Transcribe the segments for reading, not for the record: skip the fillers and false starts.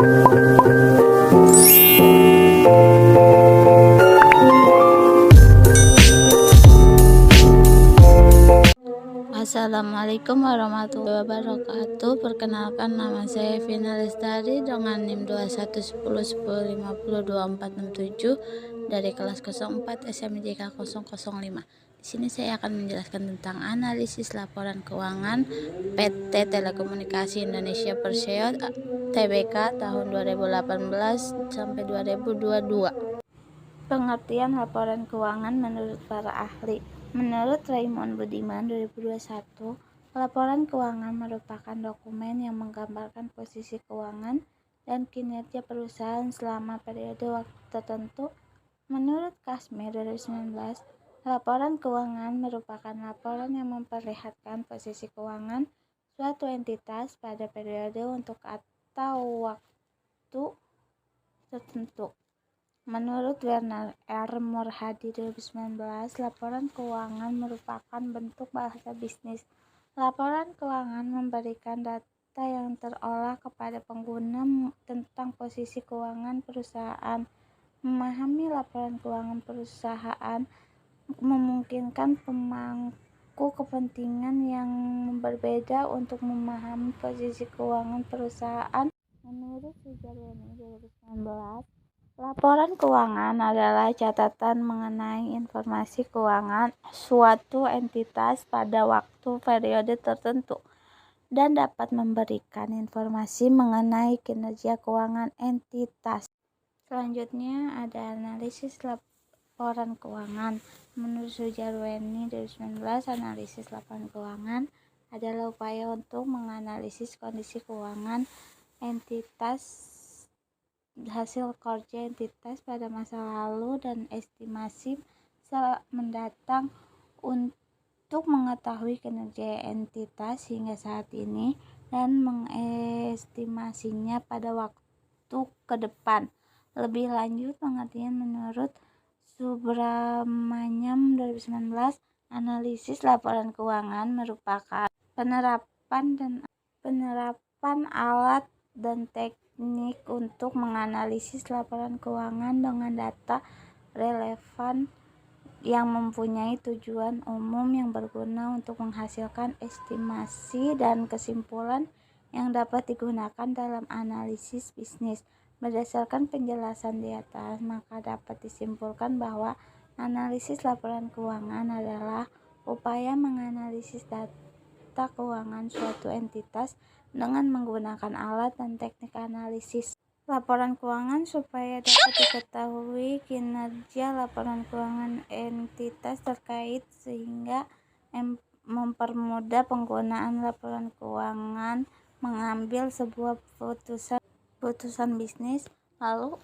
Assalamualaikum warahmatullahi wabarakatuh. Perkenalkan, nama saya Vina Lestari dengan NIM 211010502467 dari kelas 04 SMJK 005. Di sini saya akan menjelaskan tentang analisis laporan keuangan PT Telekomunikasi Indonesia Persero Tbk tahun 2018 sampai 2022. Pengertian laporan keuangan menurut para ahli. Menurut Raymond Budiman 2021, laporan keuangan merupakan dokumen yang menggambarkan posisi keuangan dan kinerja perusahaan selama periode waktu tertentu. Menurut Kasmir 2019, laporan keuangan merupakan laporan yang memperlihatkan posisi keuangan suatu entitas pada periode untuk atau waktu tertentu. Menurut Werner R. Murhadi 2019, laporan keuangan merupakan bentuk bahasa bisnis. Laporan keuangan memberikan data yang terolah kepada pengguna tentang posisi keuangan perusahaan. Memahami laporan keuangan perusahaan memungkinkan pemangku kepentingan yang berbeda untuk memahami posisi keuangan perusahaan. Menurut Sujarweni 2019, laporan keuangan adalah catatan mengenai informasi keuangan suatu entitas pada waktu periode tertentu dan dapat memberikan informasi mengenai kinerja keuangan entitas. Selanjutnya ada analisis laporan keuangan. Menurut Sujarweni 2019, analisis laporan keuangan adalah upaya untuk menganalisis kondisi keuangan entitas, hasil kerja entitas pada masa lalu dan estimasi mendatang untuk mengetahui kinerja entitas hingga saat ini dan mengestimasinya pada waktu ke depan. Lebih lanjut, pengertian menurut Subramanyam 2019, analisis laporan keuangan merupakan penerapan alat dan teknik untuk menganalisis laporan keuangan dengan data relevan yang mempunyai tujuan umum yang berguna untuk menghasilkan estimasi dan kesimpulan yang dapat digunakan dalam analisis bisnis. Berdasarkan penjelasan di atas, maka dapat disimpulkan bahwa analisis laporan keuangan adalah upaya menganalisis data keuangan suatu entitas dengan menggunakan alat dan teknik analisis laporan keuangan supaya dapat diketahui kinerja laporan keuangan entitas terkait sehingga mempermudah penggunaan laporan keuangan mengambil sebuah putusan bisnis. Lalu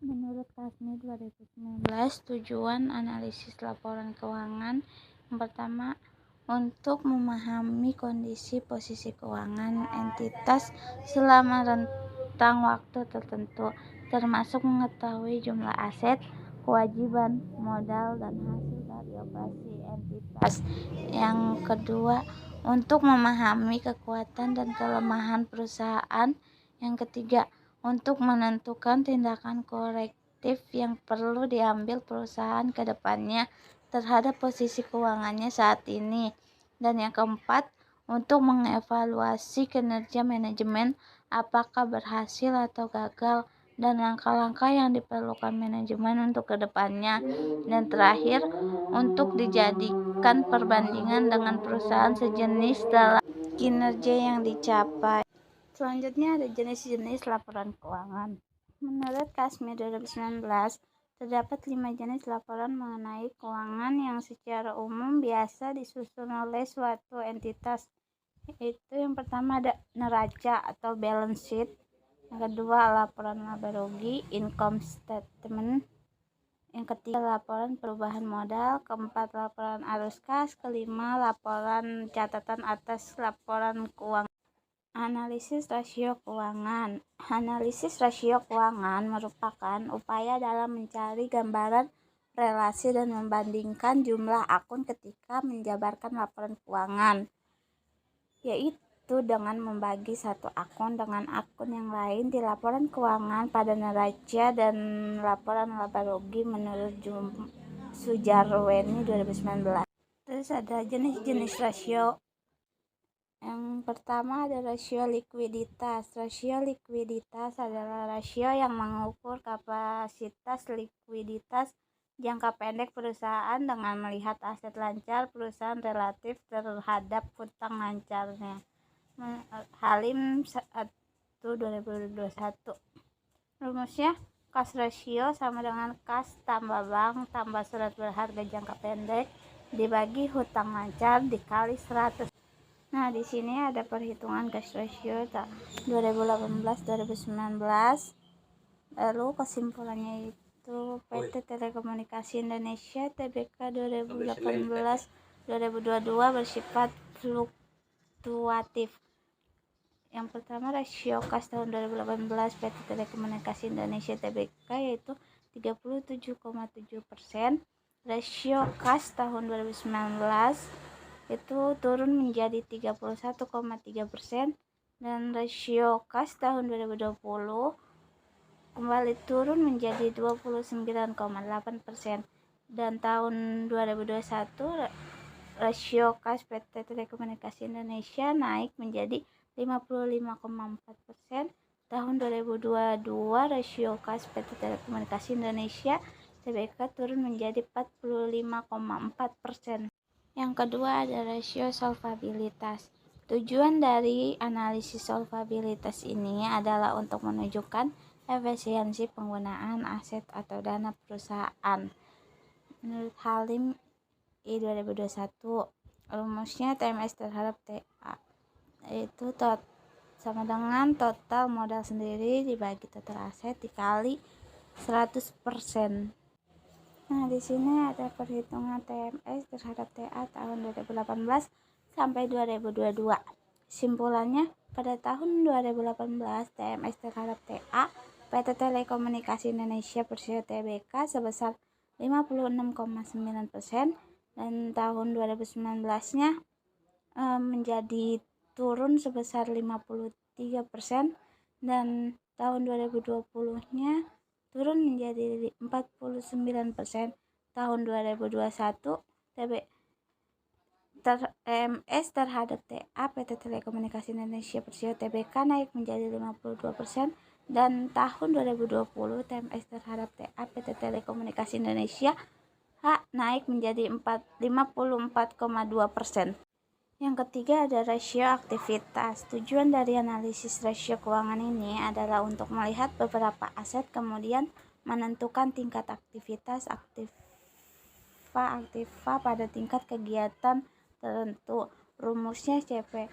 menurut Kasmir 2019, tujuan analisis laporan keuangan yang pertama, untuk memahami kondisi posisi keuangan entitas selama rentang waktu tertentu, termasuk mengetahui jumlah aset, kewajiban, modal, dan hasil dari operasi entitas. Yang kedua, untuk memahami kekuatan dan kelemahan perusahaan. Yang ketiga, untuk menentukan tindakan korektif yang perlu diambil perusahaan ke depannya terhadap posisi keuangannya saat ini. Dan yang keempat, untuk mengevaluasi kinerja manajemen apakah berhasil atau gagal dan langkah-langkah yang diperlukan manajemen untuk kedepannya. Dan terakhir, untuk dijadikan perbandingan dengan perusahaan sejenis dalam kinerja yang dicapai. Selanjutnya ada jenis-jenis laporan keuangan. Menurut Kasmir 2019, terdapat 5 jenis laporan mengenai keuangan yang secara umum biasa disusun oleh suatu entitas. Itu yang pertama ada neraca atau balance sheet. Yang kedua, laporan laba rugi, income statement. Yang ketiga, laporan perubahan modal. Keempat, laporan arus kas. Kelima, laporan catatan atas laporan keuangan. Analisis rasio keuangan. Analisis rasio keuangan merupakan upaya dalam mencari gambaran relasi dan membandingkan jumlah akun ketika menjabarkan laporan keuangan, yaitu yaitu dengan membagi satu akun dengan akun yang lain di laporan keuangan pada neraca dan laporan laba rugi menurut Sujarweni 2019. Terus ada jenis-jenis rasio. Yang pertama ada rasio likuiditas. Rasio likuiditas adalah rasio yang mengukur kapasitas likuiditas jangka pendek perusahaan dengan melihat aset lancar perusahaan relatif terhadap hutang lancarnya. Halim 1/2021. Rumusnya kas rasio sama dengan kas tambah bank tambah surat berharga jangka pendek dibagi hutang lancar dikali 100. Nah, di sini ada perhitungan cash ratio 2018-2019. Lalu kesimpulannya itu PT Telekomunikasi Indonesia Tbk 2018-2022 bersifat fluktuatif. Yang pertama rasio kas tahun 2018 PT Telekomunikasi Indonesia Tbk yaitu 37,7%. Rasio kas tahun 2019 itu turun menjadi 31,3% dan rasio kas tahun 2020 kembali turun menjadi 29,8% dan tahun 2021 rasio kas PT Telekomunikasi Indonesia naik menjadi 55,4%. Tahun 2022 rasio kas PT Telekomunikasi Indonesia Tbk turun menjadi 45,4%. Yang kedua ada rasio solvabilitas. Tujuan dari analisis solvabilitas ini adalah untuk menunjukkan efisiensi penggunaan aset atau dana perusahaan. Menurut Halim I 2021, rumusnya TMS terhadap TA yaitu sama dengan total modal sendiri dibagi total aset dikali 100%. Nah, di sini ada perhitungan TMS terhadap TA tahun 2018 sampai 2022. Kesimpulannya, pada tahun 2018 TMS terhadap TA PT Telekomunikasi Indonesia Persio Tbk sebesar 56,9% dan tahun 2019-nya menjadi turun sebesar 53% dan tahun 2020-nya turun menjadi 49%. Tahun 2021 TMS terhadap TA PT Telekomunikasi Indonesia Persio Tbk naik menjadi 52% dan tahun 2020 TMS terhadap TA PT Telekomunikasi Indonesia naik menjadi 54,2%. Yang ketiga ada rasio aktivitas. Tujuan dari analisis rasio keuangan ini adalah untuk melihat beberapa aset kemudian menentukan tingkat aktivitas aktiva pada tingkat kegiatan tertentu. Rumusnya CP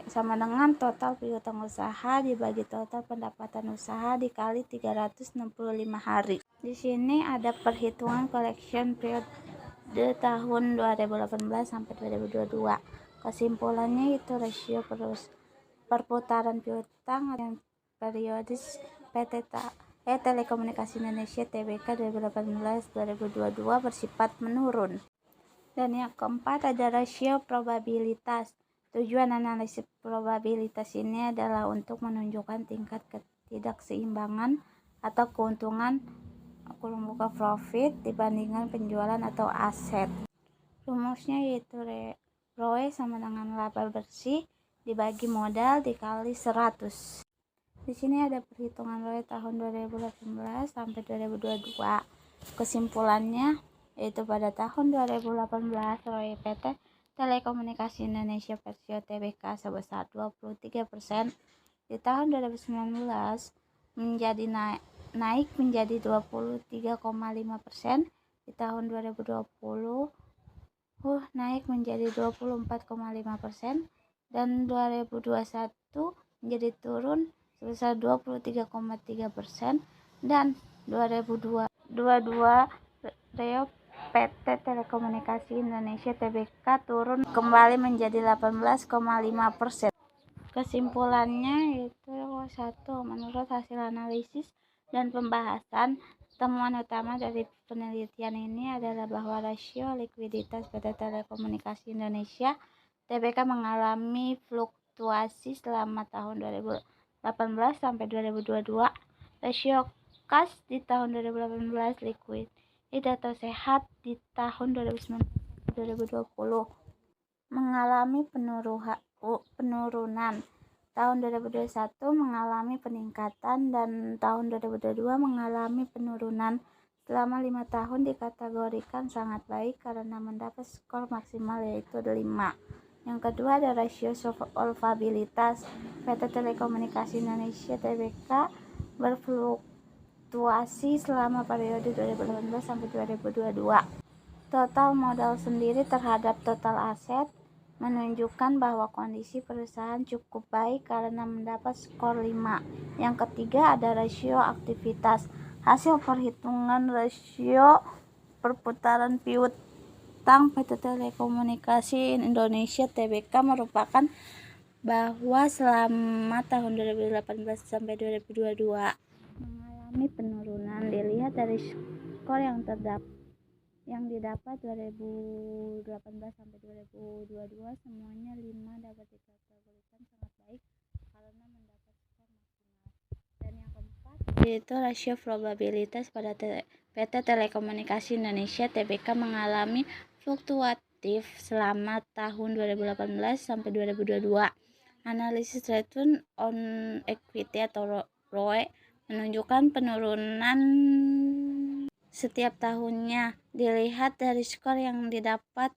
sama dengan total piutang usaha dibagi total pendapatan usaha dikali 365 hari. Di sini ada perhitungan collection period tahun 2018 sampai 2022. Kesimpulannya itu rasio perputaran piutang yang periodis PT Telekomunikasi Indonesia Tbk 2018-2022 bersifat menurun. Dan yang keempat ada rasio probabilitas. Tujuan analisis probabilitas ini adalah untuk menunjukkan tingkat ketidakseimbangan atau keuntungan profit dibandingkan penjualan atau aset. Rumusnya yaitu ROE sama dengan laba bersih dibagi modal dikali 100. Di sini ada perhitungan ROE tahun 2018 sampai 2022. Kesimpulannya yaitu pada tahun 2018 ROE PT Telekomunikasi Indonesia Persio Tbk sebesar 23%. Di tahun 2019 menjadi naik menjadi 23,5%. Di tahun 2020 naik menjadi 24,5% dan 2021 menjadi turun sebesar 23,3% dan 2022 reo PT Telekomunikasi Indonesia Tbk turun kembali menjadi 18,5%. Kesimpulannya yaitu 1. Menurut hasil analisis dan pembahasan, temuan utama dari penelitian ini adalah bahwa rasio likuiditas PT Telekomunikasi Indonesia Tbk mengalami fluktuasi fluktuasi selama tahun 2018 sampai 2022. Rasio kas di tahun 2018, likuiditas atau sehat di tahun 2019 sampai 2020 mengalami penurunan. Tahun 2021 mengalami peningkatan dan tahun 2022 mengalami penurunan. Selama 5 tahun dikategorikan sangat baik karena mendapat skor maksimal yaitu 5. Yang kedua ada rasio solvabilitas. PT Telekomunikasi Indonesia Tbk berfluktuasi selama periode 2018 sampai 2022. Total modal sendiri terhadap total aset menunjukkan bahwa kondisi perusahaan cukup baik karena mendapat skor 5. Yang ketiga ada rasio aktivitas. Hasil perhitungan rasio perputaran piutang PT Telekomunikasi Indonesia Tbk merupakan bahwa selama tahun 2018 sampai 2022 mengalami penurunan. Dilihat dari skor yang didapat 2018 sampai 2022 semuanya 5 dapat dikategorikan sangat baik karena mendapat skor maksimal. Dan yang keempat yaitu rasio probabilitas pada PT Telekomunikasi Indonesia Tbk mengalami fluktuatif selama tahun 2018 sampai 2022. Analisis return on equity atau ROE menunjukkan penurunan setiap tahunnya. Dilihat dari skor yang didapat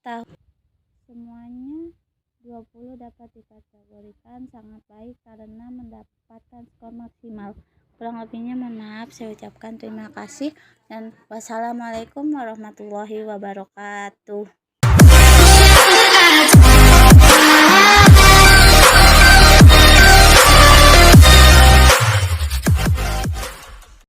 semuanya 20 dapat dikategorikan sangat baik karena mendapatkan skor maksimal. Kurang lebihnya mohon maaf, saya ucapkan terima kasih dan wassalamualaikum warahmatullahi wabarakatuh.